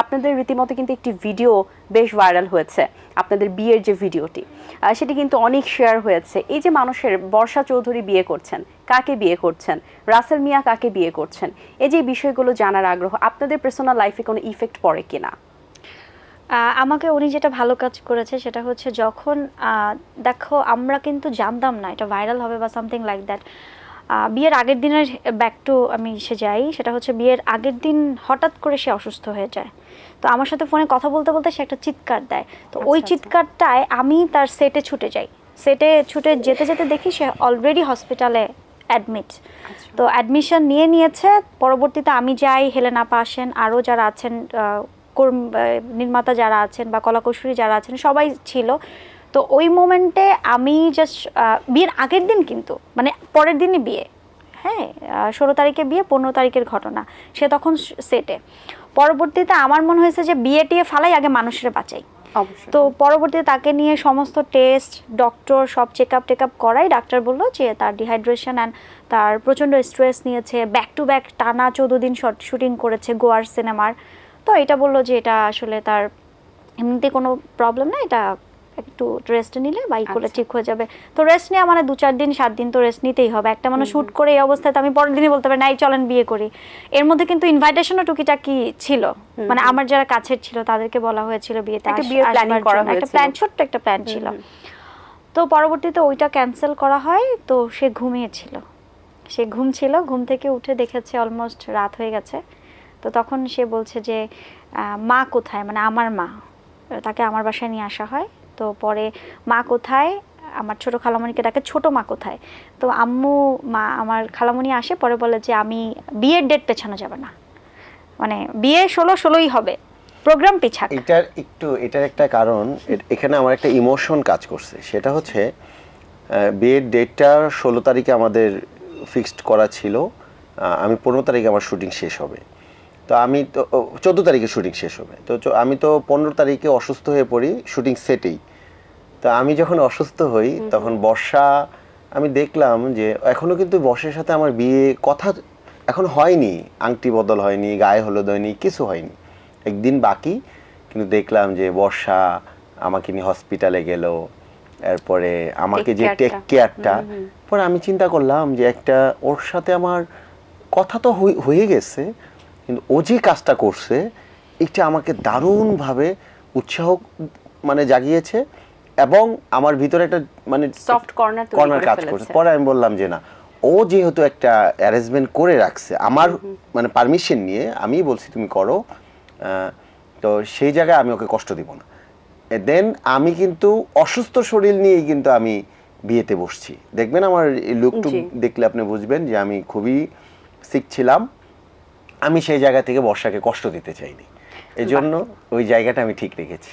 আপনাদের রীতিমতো কিন্তু একটি ভিডিও বেশ ভাইরাল হয়েছে, আপনাদের বিয়ের যে ভিডিওটি, সেটি কিন্তু অনেক শেয়ার হয়েছে। এই যে মানুষের বর্ষা চৌধুরী বিয়ে করছেন, কাকে বিয়ে করছেন, রাসেল মিয়া কাকে বিয়ে করছেন, এই যে বিষয়গুলো জানার আগ্রহ, আপনাদের পার্সোনাল লাইফে কোনো ইফেক্ট পড়ে কিনা? আমাকে উনি যেটা ভালো কাজ করেছে সেটা হচ্ছে, যখন দেখো আমরা কিন্তু জানতাম না এটা ভাইরাল হবে বা সামথিং লাইক দ্যাট। বিয়ের আগের দিনের ব্যাক টু আমি সে যাই, সেটা হচ্ছে বিয়ের আগের দিন হঠাৎ করে সে অসুস্থ হয়ে যায়। তো আমার সাথে ফোনে কথা বলতে বলতে সে একটা চিৎকার দেয়। তো ওই চিৎকারটায় আমি তার সেটে ছুটে যাই। সেটে ছুটে যেতে যেতে দেখি সে অলরেডি হসপিটালে অ্যাডমিট। তো অ্যাডমিশন নিয়েছে। পরবর্তীতে আমি যাই, হেলেনা আপা আসেন, আরও যারা আছেন নির্মাতা যারা আছেন বা কলাকুশলী যারা আছেন সবাই ছিল। তো ওই মোমেন্টে আমি জাস্ট বিয়ের আগের দিন, কিন্তু মানে পরের দিনই বিয়ে, হ্যাঁ 16 তারিখে বিয়ে, 15 তারিখের ঘটনা, সে তখন সেটে। পরবর্তীতে আমার মনে হয়েছে যে বিয়ে টিয়ে ফালাই, আগে মানুষের বাঁচাই। তো পরবর্তীতে তাকে নিয়ে সমস্ত টেস্ট, ডক্টর সব চেক আপ করাই ডাক্তার বললো যে তার ডিহাইড্রেশন অ্যান্ড তার প্রচণ্ড স্ট্রেস নিয়েছে, ব্যাক টু ব্যাক টানা 14 দিন শুটিং করেছে গোয়ার সিনেমার। তো এটা বললো যে এটা আসলে তার এমনিতে কোনো প্রবলেম না, এটা একটু রেস্ট নিলে বা করলে ঠিক হয়ে যাবে। তো রেস্ট নেওয়া মানে 2-4 দিন 7 দিন তো রেস্ট নিতেই হবে। একটা মানুষ শ্যুট করে এই অবস্থায় তো আমি পরের দিনই বলতে পারি নাই চলেন বিয়ে করি। এর মধ্যে কিন্তু ইনভাইটেশনও টুকিটাকি ছিল, মানে আমার যারা কাছের ছিল তাদেরকে বলা হয়েছিল বিয়েতে একটা প্ল্যান, ছোট্ট একটা প্ল্যান ছিল। তো পরবর্তীতে ওইটা ক্যান্সেল করা হয়। তো সে ঘুমিয়েছিল, সে ঘুম থেকে উঠে দেখেছে অলমোস্ট রাত হয়ে গেছে। তো তখন সে বলছে যে মা কোথায়, মানে আমার মা, তাকে আমার বাসায় নিয়ে আসা হয়। তো পরে মা কোথায়, আমার ছোট খালামণিকে ডাকে ছোট মা কোথায়। তো আম্মু মা আমার খালামণি আসে, পরে বলে যে আমি বিয়ের ডেট পেছানো যাবে না, মানে বিয়ে 16-16ই হবে, প্রোগ্রাম পিছাক। এটার একটা কারণ, এখানে আমার একটা ইমোশন কাজ করছে। সেটা হচ্ছে বিয়ের ডেটটা 16 তারিখে আমাদের ফিক্সড করা ছিল। আমি 15 তারিখে আমার শুটিং শেষ হবে। তো আমি তো 14 তারিখে শুটিং শেষ হবে। তো আমি তো 15 তারিখে অসুস্থ হয়ে পড়ি শুটিং সেটেই। তো আমি যখন অসুস্থ হই তখন বর্ষা, আমি দেখলাম যে এখনও কিন্তু বর্ষার সাথে আমার বিয়ে কথা এখন হয়নি, আংটি বদল হয়নি, গায়ে হলুদ হয়নি, কিছু হয়নি, একদিন বাকি। কিন্তু দেখলাম যে বর্ষা আমাকে নিয়ে হসপিটালে গেল, এরপরে আমাকে যে টেক কেয়ারটা, পরে আমি চিন্তা করলাম যে একটা ওর সাথে আমার কথা তো হয়ে গেছে, কিন্তু ও যে কাজটা করছে এটা আমাকে দারুণভাবে উৎসাহ মানে জাগিয়েছে এবং আমার ভিতরে একটা মানে সফট কর্নার কাজ করছে। পরে আমি বললাম যে না, ও যেহেতু একটা অ্যারেঞ্জমেন্ট করে রাখছে আমার মানে পারমিশন নিয়ে, আমি বলছি তুমি করো, তো সেই জায়গায় আমি ওকে কষ্ট দিব না। দেন আমি কিন্তু অসুস্থ শরীর নিয়েই কিন্তু আমি বিয়েতে বসছি। দেখবেন আমার লুকটুক দেখলে আপনি বুঝবেন যে আমি খুবই সিক ছিলাম। আমি সেই জায়গা থেকে বর্ষাকে কষ্ট দিতে চাইনি, এজন্য ওই জায়গাটা আমি ঠিক রেখেছি।